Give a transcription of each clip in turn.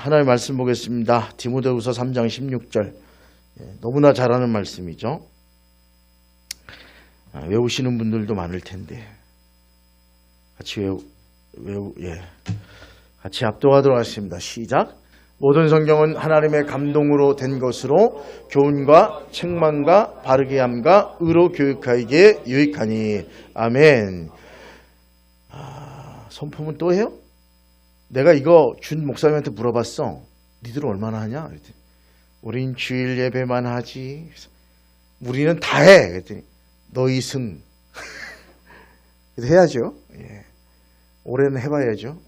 하나님의 말씀 보겠습니다. 디모데후서 3장 16절. 너무나 잘 아는 말씀이죠. 외우시는 분들도 많을 텐데 같이 같이 합독하도록 하겠습니다. 시작. 모든 성경은 하나님의 감동으로 된 것으로 교훈과 책망과 바르게 함과 의로 교육하기에 유익하니. 아멘. 선포문 또 해요? 내가 이거 준 목사님한테 물어봤어. 니들 얼마나 하냐? 그랬더니 우린 주일 예배만 하지. 우리는 다 해. 그랬더니 너희 승. 해야죠. 올해는 해봐야죠.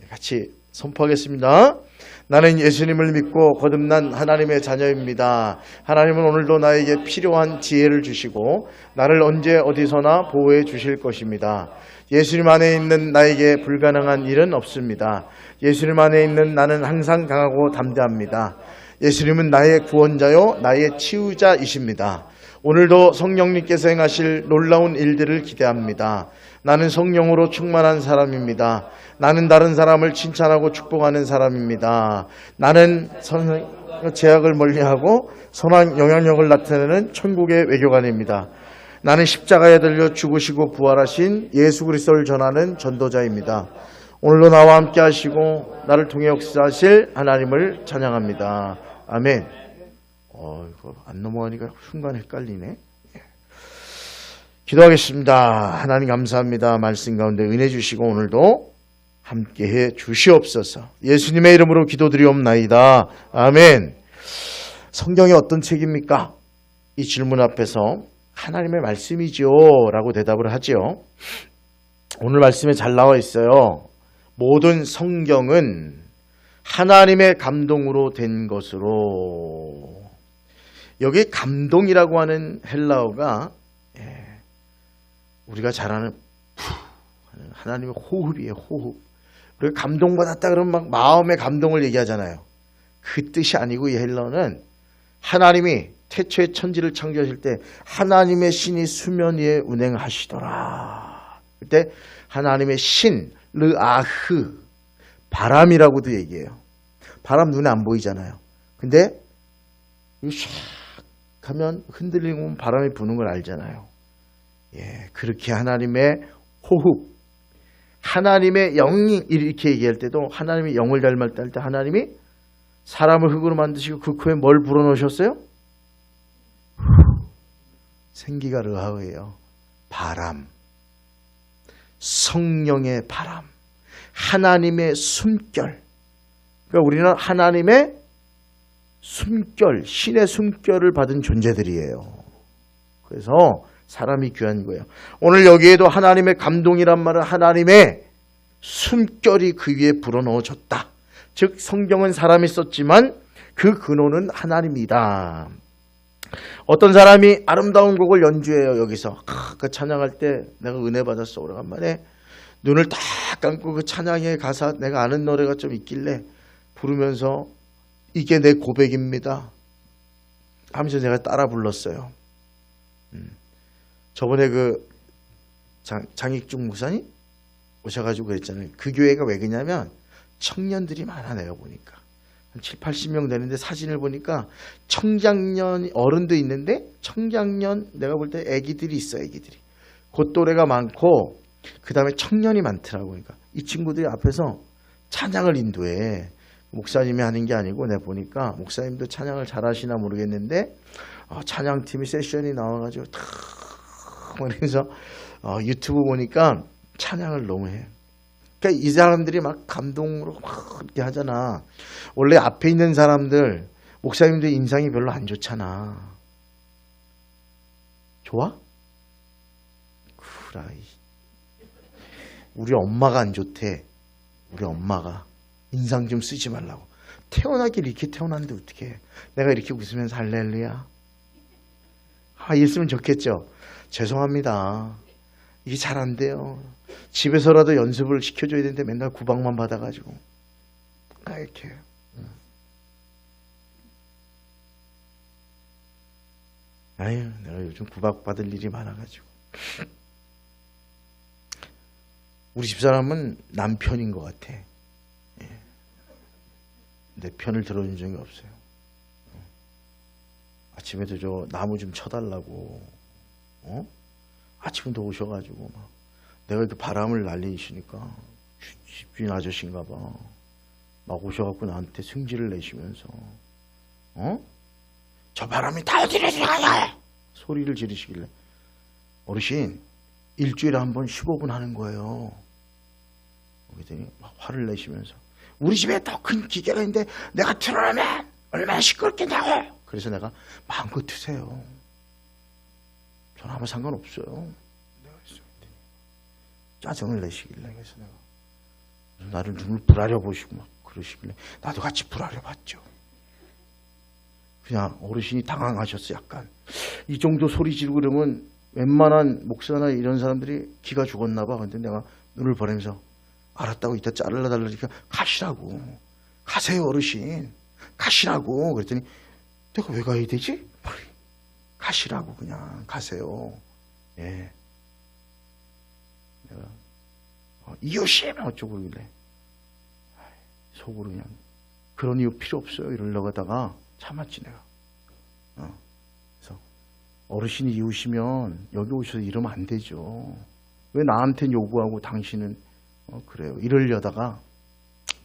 같이 선포하겠습니다. 나는 예수님을 믿고 거듭난 하나님의 자녀입니다. 하나님은 오늘도 나에게 필요한 지혜를 주시고 나를 언제 어디서나 보호해 주실 것입니다. 예수님 안에 있는 나에게 불가능한 일은 없습니다. 예수님 안에 있는 나는 항상 강하고 담대합니다. 예수님은 나의 구원자요 나의 치유자이십니다. 오늘도 성령님께서 행하실 놀라운 일들을 기대합니다. 나는 성령으로 충만한 사람입니다. 나는 다른 사람을 칭찬하고 축복하는 사람입니다. 나는 제약을 멀리하고 선한 영향력을 나타내는 천국의 외교관입니다. 나는 십자가에 달려 죽으시고 부활하신 예수 그리스도를 전하는 전도자입니다. 오늘도 나와 함께 하시고 나를 통해 역사하실 하나님을 찬양합니다. 아멘. 이거 안 넘어가니까 순간 헷갈리네. 기도하겠습니다. 하나님 감사합니다. 말씀 가운데 은혜 주시고 오늘도 함께해 주시옵소서. 예수님의 이름으로 기도드리옵나이다. 아멘. 성경이 어떤 책입니까? 이 질문 앞에서 하나님의 말씀이죠 라고 대답을 하죠. 오늘 말씀에 잘 나와 있어요. 모든 성경은 하나님의 감동으로 된 것으로. 여기 감동이라고 하는 헬라어가 우리가 잘 아는 하나님의 호흡이에요. 호흡. 우리가 감동받았다 그러면 막 마음의 감동을 얘기하잖아요. 그 뜻이 아니고 이 헬라어는 하나님이 태초에 천지를 창조하실 때 하나님의 신이 수면 위에 운행하시더라. 그때 하나님의 신, 르아흐, 바람이라고도 얘기해요. 바람 눈에 안 보이잖아요. 근데 샥 하면 흔들리고 바람이 부는 걸 알잖아요. 그렇게 하나님의 호흡, 하나님의 영이 이렇게 얘기할 때도 하나님의 영을 닮았다 할 때 하나님이 사람을 흙으로 만드시고 그 코에 뭘 불어넣으셨어요? 생기가 르하흐예요. 바람, 성령의 바람, 하나님의 숨결. 그러니까 우리는 하나님의 숨결, 신의 숨결을 받은 존재들이에요. 그래서 사람이 귀한 거예요. 오늘 여기에도 하나님의 감동이란 말은 하나님의 숨결이 그 위에 불어넣어졌다. 즉 성경은 사람이 썼지만 그 근원은 하나님이다. 어떤 사람이 아름다운 곡을 연주해요. 여기서 그 찬양할 때 내가 은혜 받았어. 오래간만에 눈을 딱 감고 그 찬양의 가사 내가 아는 노래가 좀 있길래 부르면서 이게 내 고백입니다 하면서 제가 따라 불렀어요. 저번에 그 장익중 목사님 오셔가지고 그랬잖아요. 그 교회가 왜 그러냐면 청년들이 많아. 내가 보니까 한 7, 80명 되는데 사진을 보니까 청장년 어른도 있는데 청장년 내가 볼 때 애기들이 있어. 애기들이 그 또래가 많고 그 다음에 청년이 많더라고. 그러니까 이 친구들이 앞에서 찬양을 인도해. 목사님이 하는 게 아니고 내가 보니까 목사님도 찬양을 잘하시나 모르겠는데 찬양팀이 세션이 나와가지고 탁 그래서 유튜브 보니까 찬양을 너무 해. 그러니까 이 사람들이 막 감동으로 막 이렇게 하잖아. 원래 앞에 있는 사람들 목사님들 인상이 별로 안 좋잖아. 좋아? 그라이. 우리 엄마가 안 좋대. 우리 엄마가 인상 좀 쓰지 말라고. 태어나길 이렇게 태어났는데 어떻게 내가 이렇게 웃으면서 할렐루야. 이랬으면 좋겠죠. 죄송합니다. 이게 잘 안 돼요. 집에서라도 연습을 시켜줘야 되는데 맨날 구박만 받아가지고 이렇게. 아유, 내가 요즘 구박받을 일이 많아가지고. 우리 집사람은 남편인 것 같아. 내 편을 들어준 적이 없어요. 아침에도 저 나무 좀 쳐달라고, 아침에도 오셔가지고 막 내가 이렇게 바람을 날리시니까 집주인 아저씨인가 봐. 막 오셔갖고 나한테 승질을 내시면서 저 바람이 다 어디로 들어가요? 소리를 지르시길래 어르신 일주일에 한 번 15분 하는 거예요. 그랬더니 막 화를 내시면서 우리 집에 더 큰 기계가 있는데 내가 틀어놓으면 얼마나 시끄럽겠냐고. 그래서 내가 마음껏 드세요. 전 아무 상관없어요. 내가 짜증을 내시길래 그래서 내가 나를 눈을 불아려 보시고 막 그러시길래 나도 같이 불아려 봤죠. 그냥 어르신이 당황하셨어. 약간 이 정도 소리 지르고 그러면 웬만한 목사나 이런 사람들이 기가 죽었나 봐. 근데 내가 눈을 버리면서 알았다고 이따 자르려 달라니까 가시라고. 가세요 어르신. 가시라고. 그랬더니 내가 왜 가야 되지? 가시라고. 그냥 가세요. 예. 내가 이웃이 어쩌고 그러길래 속으로 그냥 그런 이유 필요 없어요 이러려고 하다가 참았지 내가. 그래서 어르신이 이웃이면 여기 오셔서 이러면 안 되죠. 왜 나한테 요구하고 당신은 그래요. 이러려다가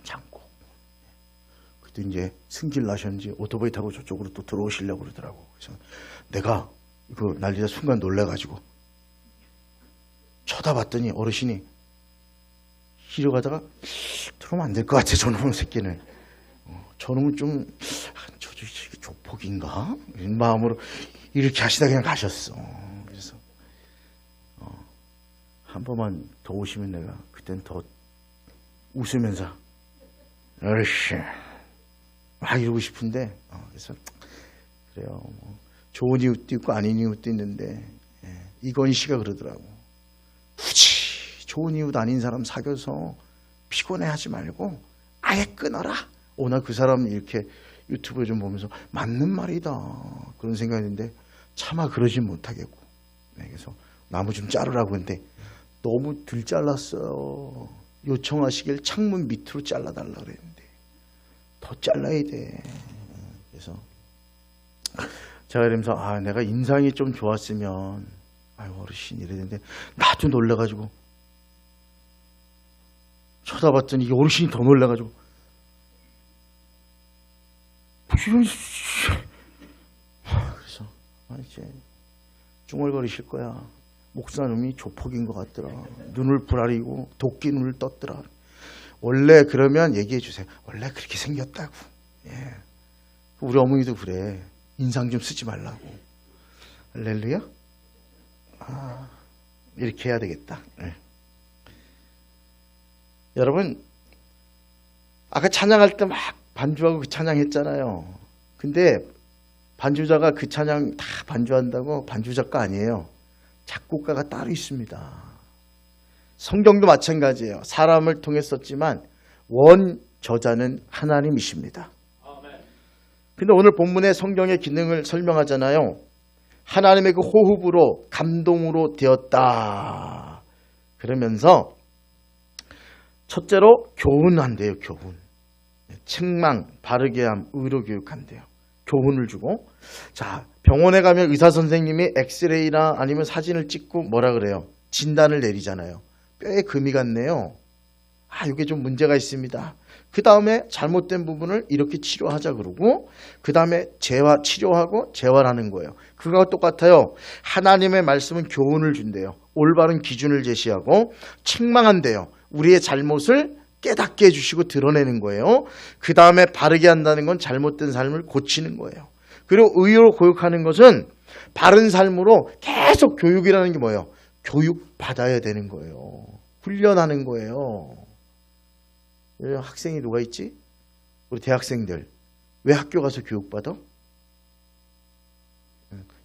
참고. 그때 이제 승질 나셨는지 오토바이 타고 저쪽으로 또 들어오시려고 그러더라고. 그래서 내가 이거 난리다 순간 놀래가지고 쳐다봤더니 어르신이 히려 가다가 들어오면 안 될 것 같아 저놈의 새끼는. 저놈은 좀 저도 조폭인가? 이런 마음으로 이렇게 하시다 그냥 가셨어. 그래서 한 번만 더 오시면 내가 그땐 더 웃으면서 어르신 막 이러고 싶은데 그래서 그래요. 뭐 좋은 이웃도 있고 아닌 이웃도 있는데 이건희 씨가 그러더라고. 굳이 좋은 이웃 아닌 사람 사귀어서 피곤해하지 말고 아예 끊어라. 나 그 사람 이렇게 유튜브 좀 보면서 맞는 말이다 그런 생각했는데 차마 그러진 못하겠고. 그래서 나무 좀 자르라고 했는데 너무 덜 잘랐어요. 요청하시길 창문 밑으로 잘라달라 그랬는데 더 잘라야 돼. 그래서 제가 이러면서 내가 인상이 좀 좋았으면 어르신 이랬는데 나도 놀래가지고 쳐다봤더니 이 어르신이 더 놀래가지고 그래서 이제 중얼거리실 거야. 목사님이 조폭인 것 같더라. 눈을 부라리고 도끼 눈을 떴더라. 원래 그러면 얘기해 주세요. 원래 그렇게 생겼다고. 예. 우리 어머니도 그래. 인상 좀 쓰지 말라고. 할렐루야. 이렇게 해야 되겠다. 예. 여러분 아까 찬양할 때 막 반주하고 그 찬양했잖아요. 근데 반주자가 그 찬양 다 반주한다고 반주작가 아니에요. 작곡가가 따로 있습니다. 성경도 마찬가지예요. 사람을 통해 썼지만 원 저자는 하나님이십니다. 근데 오늘 본문의 성경의 기능을 설명하잖아요. 하나님의 그 호흡으로 감동으로 되었다. 그러면서 첫째로 교훈한대요. 교훈. 책망, 바르게 함, 의로 교육한대요. 교훈을 주고. 자, 병원에 가면 의사 선생님이 엑스레이나 아니면 사진을 찍고 뭐라 그래요? 진단을 내리잖아요. 뼈에 금이 갔네요. 이게 좀 문제가 있습니다. 그 다음에 잘못된 부분을 이렇게 치료하자 그러고 그 다음에 치료하고 재활하는 거예요. 그거와 똑같아요. 하나님의 말씀은 교훈을 준대요. 올바른 기준을 제시하고 책망한대요. 우리의 잘못을 깨닫게 해주시고 드러내는 거예요. 그 다음에 바르게 한다는 건 잘못된 삶을 고치는 거예요. 그리고 의로 교육하는 것은 바른 삶으로 계속 교육이라는 게 뭐예요? 교육받아야 되는 거예요. 훈련하는 거예요. 학생이 누가 있지? 우리 대학생들. 왜 학교 가서 교육받아?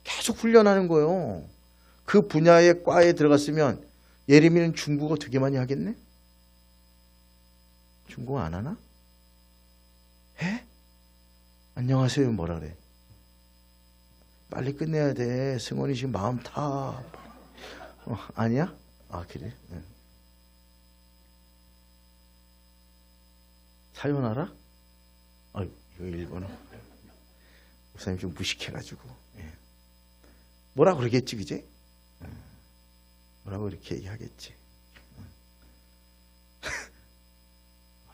계속 훈련하는 거예요. 그 분야의 과에 들어갔으면 예림이는 중국어 되게 많이 하겠네? 중국어 안 하나? 해? 안녕하세요 뭐라 그래? 빨리 끝내야 돼. 승원이 지금 마음 타. 아니야? 그래? 사요나라? 이거 일본어. 목사님 좀 무식해가지고. 예. 뭐라 그러겠지, 그지? 뭐라고 이렇게 얘기하겠지.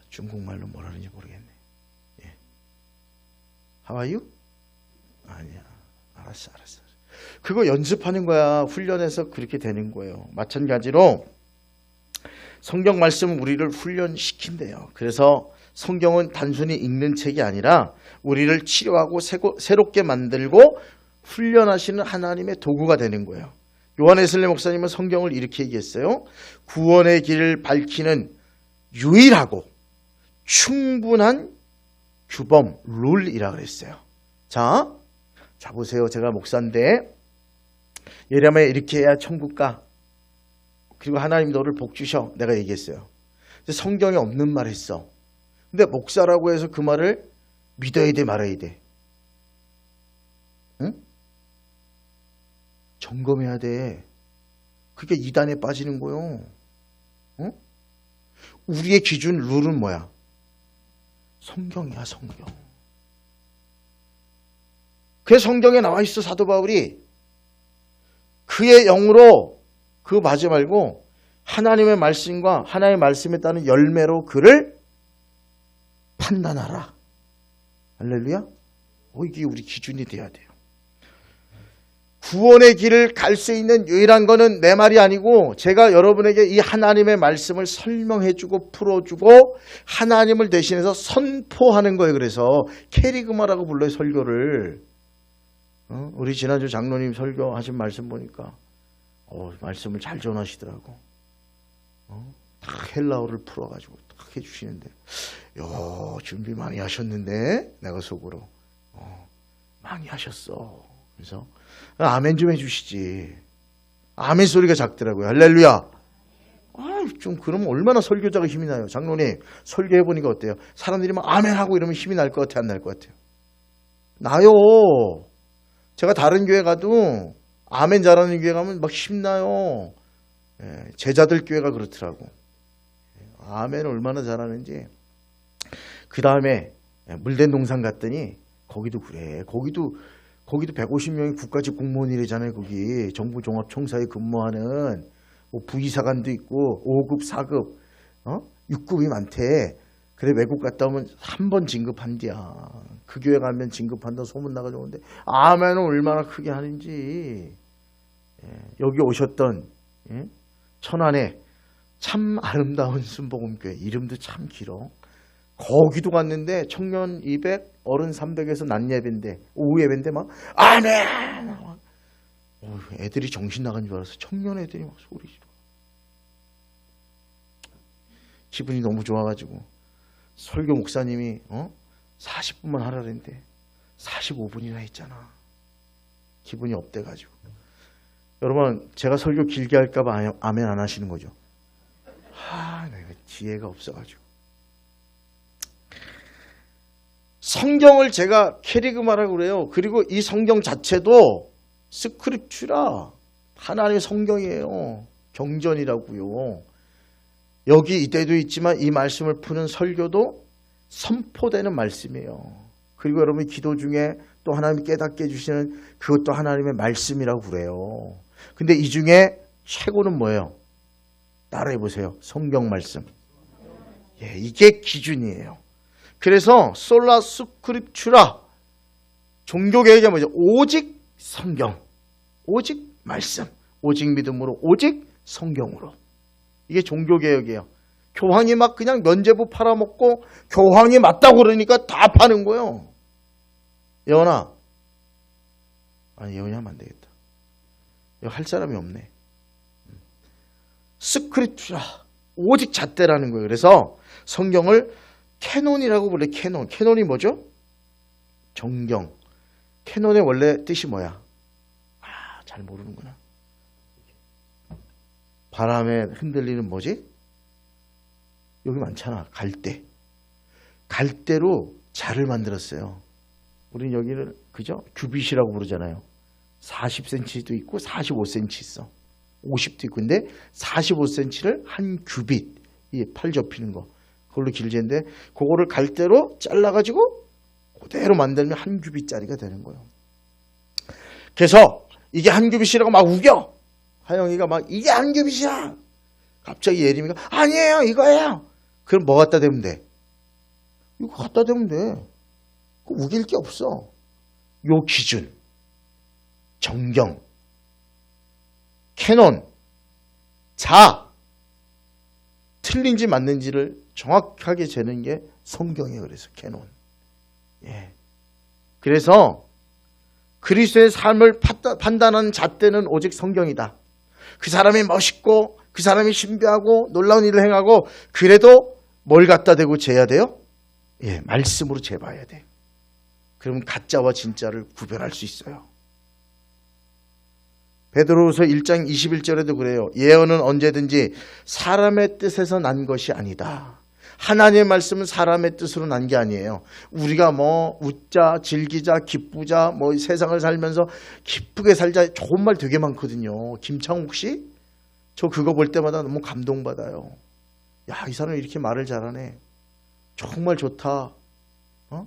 중국말로 뭐라 그러는지 모르겠네. 예. How are you? 아니야. 알았어. 그거 연습하는 거야. 훈련해서 그렇게 되는 거예요. 마찬가지로 성경 말씀은 우리를 훈련시킨대요. 그래서 성경은 단순히 읽는 책이 아니라 우리를 치료하고 새롭게 만들고 훈련하시는 하나님의 도구가 되는 거예요. 요한 웨슬리 목사님은 성경을 이렇게 얘기했어요. 구원의 길을 밝히는 유일하고 충분한 규범, 룰이라고 그랬어요. 자 보세요. 제가 목사인데 예레미야 이렇게 해야 천국 가. 그리고 하나님 너를 복 주셔. 내가 얘기했어요. 성경에 없는 말 했어. 근데 목사라고 해서 그 말을 믿어야 돼 말아야 돼? 응? 점검해야 돼. 그게 이단에 빠지는 거요. 응? 우리의 기준 룰은 뭐야? 성경이야 성경. 그 성경에 나와 있어. 사도 바울이 그의 영으로 그거 맞지 말고 하나님의 말씀과 하나님의 말씀에 따른 열매로 그를 판단하라. 할렐루야. 이게 우리 기준이 돼야 돼요. 구원의 길을 갈 수 있는 유일한 거는 내 말이 아니고 제가 여러분에게 이 하나님의 말씀을 설명해주고 풀어주고 하나님을 대신해서 선포하는 거예요. 그래서 캐리그마라고 불러요. 설교를. 우리 지난주 장로님 설교하신 말씀 보니까 말씀을 잘 전하시더라고. 다 헬라어를 풀어가지고 딱 해주시는데 준비 많이 하셨는데 내가 속으로 많이 하셨어. 그래서 아멘 좀 해주시지. 아멘 소리가 작더라고요. 할렐루야. 좀 그러면 얼마나 설교자가 힘이 나요. 장로님 설교해보니까 어때요? 사람들이 막 아멘 하고 이러면 힘이 날 것 같아요? 안 날 것 같아요? 나요. 제가 다른 교회 가도 아멘 잘하는 교회 가면 막 힘나요. 제자들 교회가 그렇더라고. 아멘 얼마나 잘하는지. 그 다음에 물된 동산 갔더니 거기도 그래. 거기도 150명이 국가직 공무원이래잖아요. 거기 정부종합청사에 근무하는 부의사관도 있고 5급, 4급, 6급이 많대. 그래 외국 갔다 오면 한 번 진급한디야. 그 교회 가면 진급한다 소문 나가지고 오는데 아멘은 얼마나 크게 하는지. 여기 오셨던 천안에 참 아름다운 순복음교회 이름도 참 길어. 거기도 갔는데 청년 200, 어른 300에서 낮 예배인데 오후 예배인데 막 아멘. 애들이 정신 나간 줄 알았어. 청년 애들이 막 소리 지르고. 기분이 너무 좋아가지고 설교 목사님이 40분만 하라는데 45분이나 했잖아. 기분이 업돼가지고. 여러분 제가 설교 길게 할까봐 아멘 안 하시는 거죠? 내가 지혜가 없어가지고. 성경을 제가 캐리그마라고 그래요. 그리고 이 성경 자체도 스크립츄라 하나님의 성경이에요. 경전이라고요. 여기 이때도 있지만 이 말씀을 푸는 설교도 선포되는 말씀이에요. 그리고 여러분이 기도 중에 또 하나님이 깨닫게 해주시는 그것도 하나님의 말씀이라고 그래요. 근데 이 중에 최고는 뭐예요? 따라해 보세요. 성경 말씀. 이게 기준이에요. 그래서 솔라 스크립츄라 종교개혁이 뭐죠? 오직 성경, 오직 말씀, 오직 믿음으로, 오직 성경으로. 이게 종교개혁이에요. 교황이 막 그냥 면죄부 팔아먹고 교황이 맞다고 그러니까 다 파는 거예요. 예원아. 예원이 하면 안 되겠다. 이거 할 사람이 없네. 스크립츄라 오직 잣대라는 거예요. 그래서 성경을 캐논이라고 불러요. 캐논이 뭐죠? 정경. 캐논의 원래 뜻이 뭐야? 잘 모르는구나. 바람에 흔들리는 뭐지? 여기 많잖아. 갈대. 갈대로 자를 만들었어요. 우리는 여기를 그죠? 규빗이라고 부르잖아요. 40cm도 있고 45cm 있어. 50도 있고. 근데 45cm를 한 규빗. 이 팔 접히는 거. 그걸로 길지인데 그거를 갈대로 잘라가지고 그대로 만들면 한 규빗짜리가 되는 거예요. 그래서 이게 한 규빗이라고 막 우겨. 하영이가 막 이게 한 규빗이야. 갑자기 예림이가 아니에요 이거예요. 그럼 뭐 갖다 대면 돼? 이거 갖다 대면 돼. 우길 게 없어. 요 기준, 정경, 캐논, 틀린지 맞는지를 정확하게 재는 게 성경이에요. 그래서 캐논. 예. 그래서 그리스도의 삶을 판단하는 잣대는 오직 성경이다. 그 사람이 멋있고 그 사람이 신비하고 놀라운 일을 행하고 그래도 뭘 갖다 대고 재야 돼요? 예, 말씀으로 재봐야 돼. 그러면 가짜와 진짜를 구별할 수 있어요. 베드로후서 1장 21절에도 그래요. 예언은 언제든지 사람의 뜻에서 난 것이 아니다. 하나님의 말씀은 사람의 뜻으로 난 게 아니에요. 우리가 뭐 웃자, 즐기자, 기쁘자, 뭐 세상을 살면서 기쁘게 살자 좋은 말 되게 많거든요. 김창욱 씨? 저 그거 볼 때마다 너무 감동받아요. 야, 이 사람 이렇게 말을 잘하네. 정말 좋다.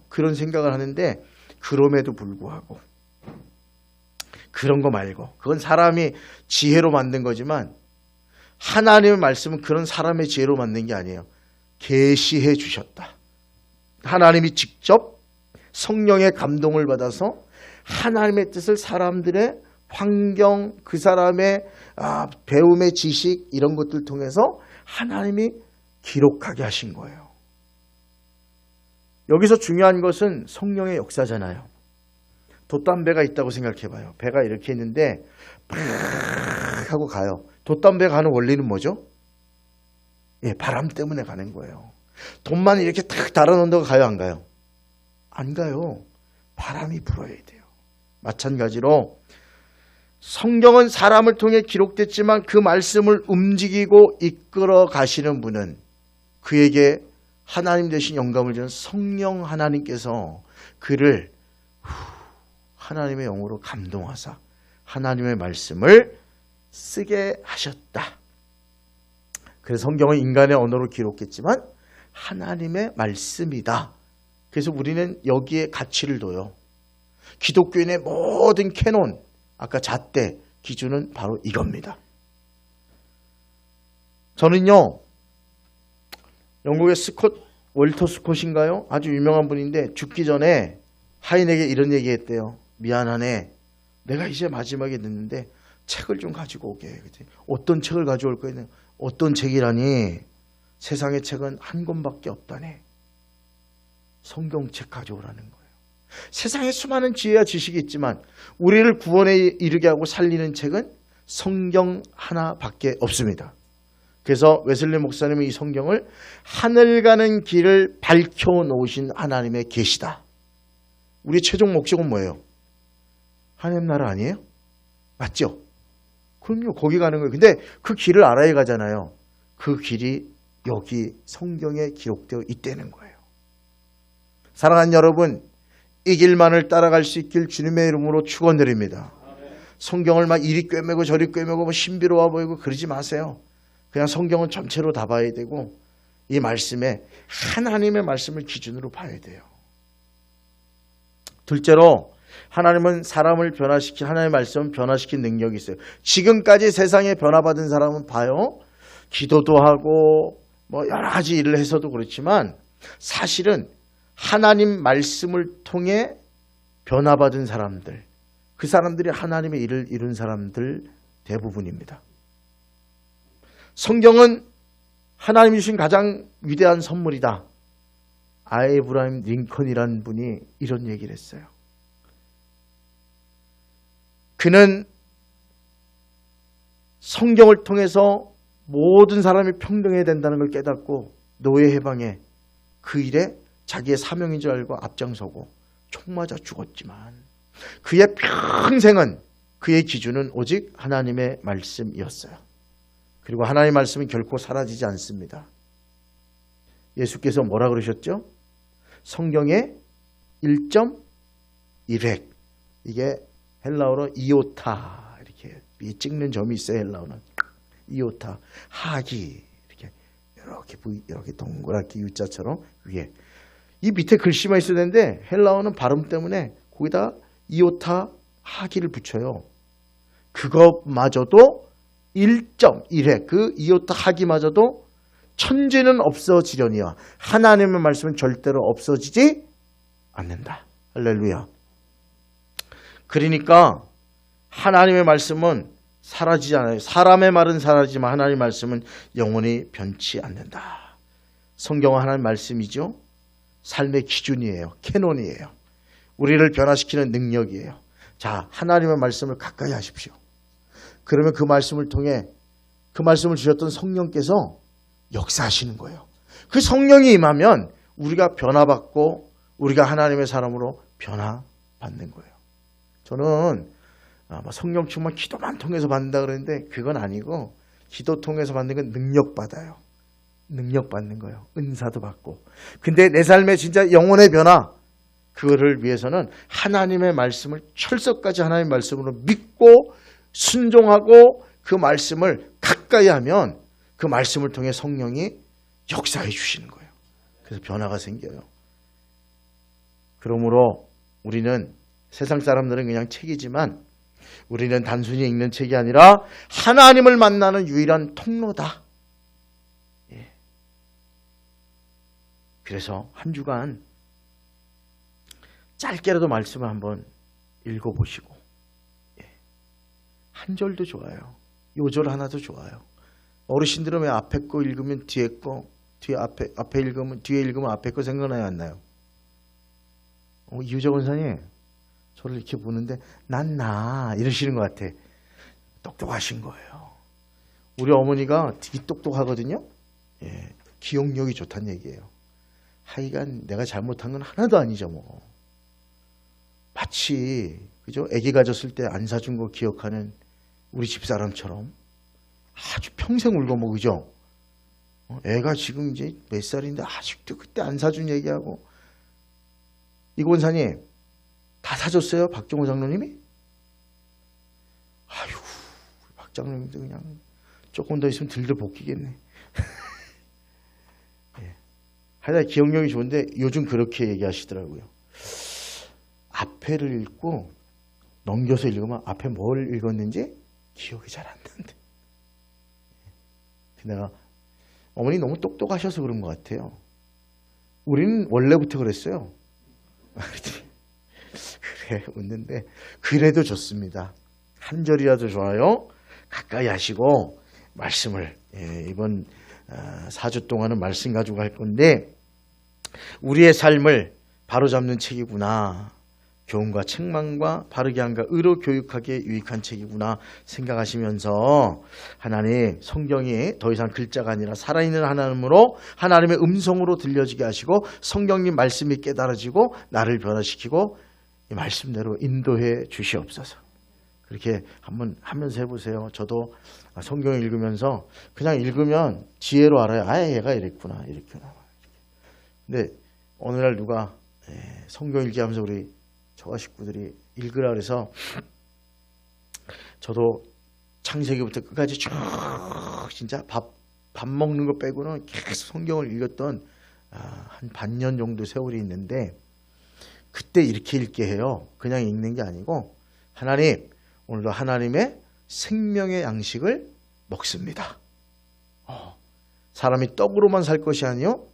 그런 생각을 하는데 그럼에도 불구하고 그런 거 말고 그건 사람이 지혜로 만든 거지만 하나님의 말씀은 그런 사람의 지혜로 만든 게 아니에요. 계시해 주셨다. 하나님이 직접 성령의 감동을 받아서 하나님의 뜻을 사람들의 환경, 그 사람의 배움의 지식 이런 것들 통해서 하나님이 기록하게 하신 거예요. 여기서 중요한 것은 성령의 역사잖아요. 돛담배가 있다고 생각해봐요. 배가 이렇게 있는데 팍 하고 가요. 돛담배 가는 원리는 뭐죠? 예, 바람 때문에 가는 거예요. 돛만 이렇게 탁 달아놓는다고 가요, 안 가요? 안 가요. 바람이 불어야 돼요. 마찬가지로 성경은 사람을 통해 기록됐지만 그 말씀을 움직이고 이끌어 가시는 분은 그에게 하나님 대신 영감을 주는 성령 하나님께서 그를 하나님의 영으로 감동하사 하나님의 말씀을 쓰게 하셨다. 그래서 성경은 인간의 언어로 기록했지만 하나님의 말씀이다. 그래서 우리는 여기에 가치를 둬요. 기독교인의 모든 캐논, 아까 잣대 기준은 바로 이겁니다. 저는요, 영국의 월터 스콧인가요? 아주 유명한 분인데 죽기 전에 하인에게 이런 얘기했대요. 미안하네. 내가 이제 마지막에 늦는데 책을 좀 가지고 오게. 어떤 책을 가져올 거예요? 어떤 책이라니? 세상의 책은 한 권밖에 없다네. 성경책 가져오라는 거예요. 세상에 수많은 지혜와 지식이 있지만 우리를 구원에 이르게 하고 살리는 책은 성경 하나밖에 없습니다. 그래서 웨슬리 목사님은 이 성경을 하늘 가는 길을 밝혀놓으신 하나님의 계시다. 우리 최종 목적은 뭐예요? 하나님 나라 아니에요? 맞죠? 그럼요. 거기 가는 거예요. 근데 그 길을 알아야 가잖아요. 그 길이 여기 성경에 기록되어 있다는 거예요. 사랑하는 여러분, 이 길만을 따라갈 수 있길 주님의 이름으로 축원드립니다. 성경을 막 이리 꿰매고 저리 꿰매고 뭐 신비로워 보이고 그러지 마세요. 그냥 성경은 전체로 다 봐야 되고 이 말씀에 하나님의 말씀을 기준으로 봐야 돼요. 둘째로 하나님은 사람을 변화시킨 하나님의 말씀은 변화시킨 능력이 있어요. 지금까지 세상에 변화받은 사람은 봐요. 기도도 하고 뭐 여러 가지 일을 해서도 그렇지만 사실은 하나님 말씀을 통해 변화받은 사람들, 그 사람들이 하나님의 일을 이룬 사람들 대부분입니다. 성경은 하나님이 주신 가장 위대한 선물이다. 아브라함 링컨이라는 분이 이런 얘기를 했어요. 그는 성경을 통해서 모든 사람이 평등해야 된다는 걸 깨닫고 노예 해방에 그 일에 자기의 사명인 줄 알고 앞장서고 총 맞아 죽었지만 그의 평생은 그의 기준은 오직 하나님의 말씀이었어요. 그리고 하나님의 말씀은 결코 사라지지 않습니다. 예수께서 뭐라 그러셨죠? 성경의 1.1획, 이게 헬라어로 이오타, 이렇게 찍는 점이 있어요. 헬라어는 이오타, 하기, 이렇게 동그랗게 U자처럼 위에 이 밑에 글씨만 있어야 되는데 헬라어는 발음 때문에 거기다 이오타 하기를 붙여요. 그것마저도 1.1회 그 이오타 하기마저도 천지는 없어지려니와 하나님의 말씀은 절대로 없어지지 않는다. 할렐루야. 그러니까 하나님의 말씀은 사라지지 않아요. 사람의 말은 사라지지만 하나님의 말씀은 영원히 변치 않는다. 성경은 하나님의 말씀이죠. 삶의 기준이에요. 캐논이에요. 우리를 변화시키는 능력이에요. 자, 하나님의 말씀을 가까이 하십시오. 그러면 그 말씀을 통해 그 말씀을 주셨던 성령께서 역사하시는 거예요. 그 성령이 임하면 우리가 변화받고 우리가 하나님의 사람으로 변화받는 거예요. 저는 성령 충만 기도만 통해서 받는다 그러는데 그건 아니고 기도 통해서 받는 건 능력 받아요. 능력 받는 거예요. 은사도 받고. 근데 내 삶의 진짜 영혼의 변화 그거를 위해서는 하나님의 말씀을 철석까지 하나님의 말씀으로 믿고 순종하고 그 말씀을 가까이 하면 그 말씀을 통해 성령이 역사해 주시는 거예요. 그래서 변화가 생겨요. 그러므로 우리는 세상 사람들은 그냥 책이지만 우리는 단순히 읽는 책이 아니라 하나님을 만나는 유일한 통로다. 예. 그래서 한 주간 짧게라도 말씀을 한번 읽어보시고 한 절도 좋아요. 요절 하나도 좋아요. 어르신들은 왜 앞에 거 읽으면 뒤에 거, 앞에 읽으면 뒤에 읽으면 앞에 거 생각나요, 안 나요? 이유정 원사님 저를 이렇게 보는데 나 이러시는 것 같아. 똑똑하신 거예요. 우리 어머니가 되게 똑똑하거든요. 예, 기억력이 좋다는 얘기예요. 하여간 내가 잘못한 건 하나도 아니죠 뭐. 마치 그죠? 아기 가졌을 때 안 사준 거 기억하는 우리 집사람처럼 아주 평생 울고 먹으죠. 애가 지금 이제 몇 살인데 아직도 그때 안 사준 얘기하고. 이 권사님 다 사줬어요? 박종호 장로님이? 아유, 박 장로님도 그냥 조금 더 있으면 들들 볶이겠네. 예. 하여간 기억력이 좋은데 요즘 그렇게 얘기하시더라고요. 앞에를 읽고 넘겨서 읽으면 앞에 뭘 읽었는지 기억이 잘 안 난대. 내가 어머니 너무 똑똑하셔서 그런 것 같아요. 우리는 원래부터 그랬어요. 그래 웃는데 그래도 좋습니다. 한 절이라도 좋아요. 가까이 하시고 말씀을 이번 4주 동안은 말씀 가지고 갈 건데 우리의 삶을 바로잡는 책이구나. 교훈과 책망과 바르게 함과 의로 교육하기에 유익한 책이구나 생각하시면서 하나님 성경이 더 이상 글자가 아니라 살아있는 하나님으로 하나님의 음성으로 들려지게 하시고 성경님 말씀이 깨달아지고 나를 변화시키고 이 말씀대로 인도해 주시옵소서. 그렇게 한번 하면서 해보세요. 저도 성경을 읽으면서 그냥 읽으면 지혜로 알아요. 아, 얘가 이랬구나 이랬구나. 근데 어느 날 누가 성경 읽기 하면서 우리 저와 식구들이 읽으라 그래서 저도 창세기부터 끝까지 쭉 진짜 밥 먹는 거 빼고는 계속 성경을 읽었던 한 반년 정도 세월이 있는데 그때 이렇게 읽게 해요. 그냥 읽는 게 아니고 하나님 오늘도 하나님의 생명의 양식을 먹습니다. 사람이 떡으로만 살 것이 아니요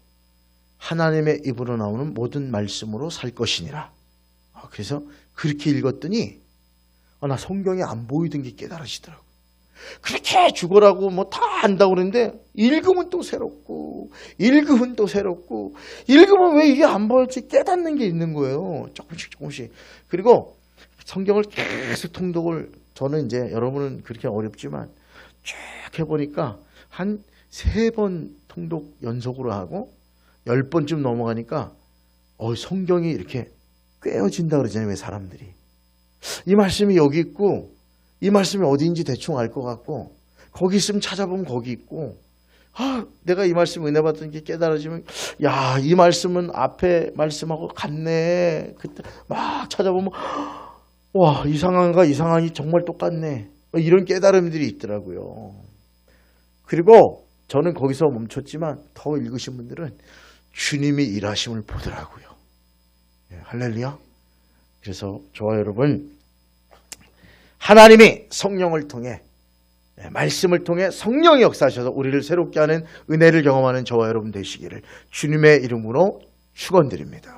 하나님의 입으로 나오는 모든 말씀으로 살 것이니라. 그래서 그렇게 읽었더니 나 성경이 안 보이던 게 깨달아지더라고요. 그렇게 죽어라고 뭐 다 안다고 그러는데 읽으면 또 새롭고 읽으면 또 새롭고 읽으면 왜 이게 안 보일지 깨닫는 게 있는 거예요. 조금씩. 그리고 성경을 계속 통독을 저는 이제 여러분은 그렇게 어렵지만 쭉 해보니까 한 3번 통독 연속으로 하고 10번쯤 넘어가니까 성경이 이렇게 꿰어진다 그러잖아요. 왜 사람들이. 이 말씀이 여기 있고 이 말씀이 어디인지 대충 알 것 같고 거기 있으면 찾아보면 거기 있고 내가 이 말씀 은혜 받은 게 깨달아지면 야, 이 말씀은 앞에 말씀하고 같네. 그때 막 찾아보면 와, 이상하니 정말 똑같네. 이런 깨달음들이 있더라고요. 그리고 저는 거기서 멈췄지만 더 읽으신 분들은 주님이 일하심을 보더라고요. 예, 할렐루야. 그래서 저와 여러분, 하나님이 성령을 통해, 말씀을 통해 성령이 역사하셔서 우리를 새롭게 하는 은혜를 경험하는 저와 여러분 되시기를 주님의 이름으로 축원드립니다.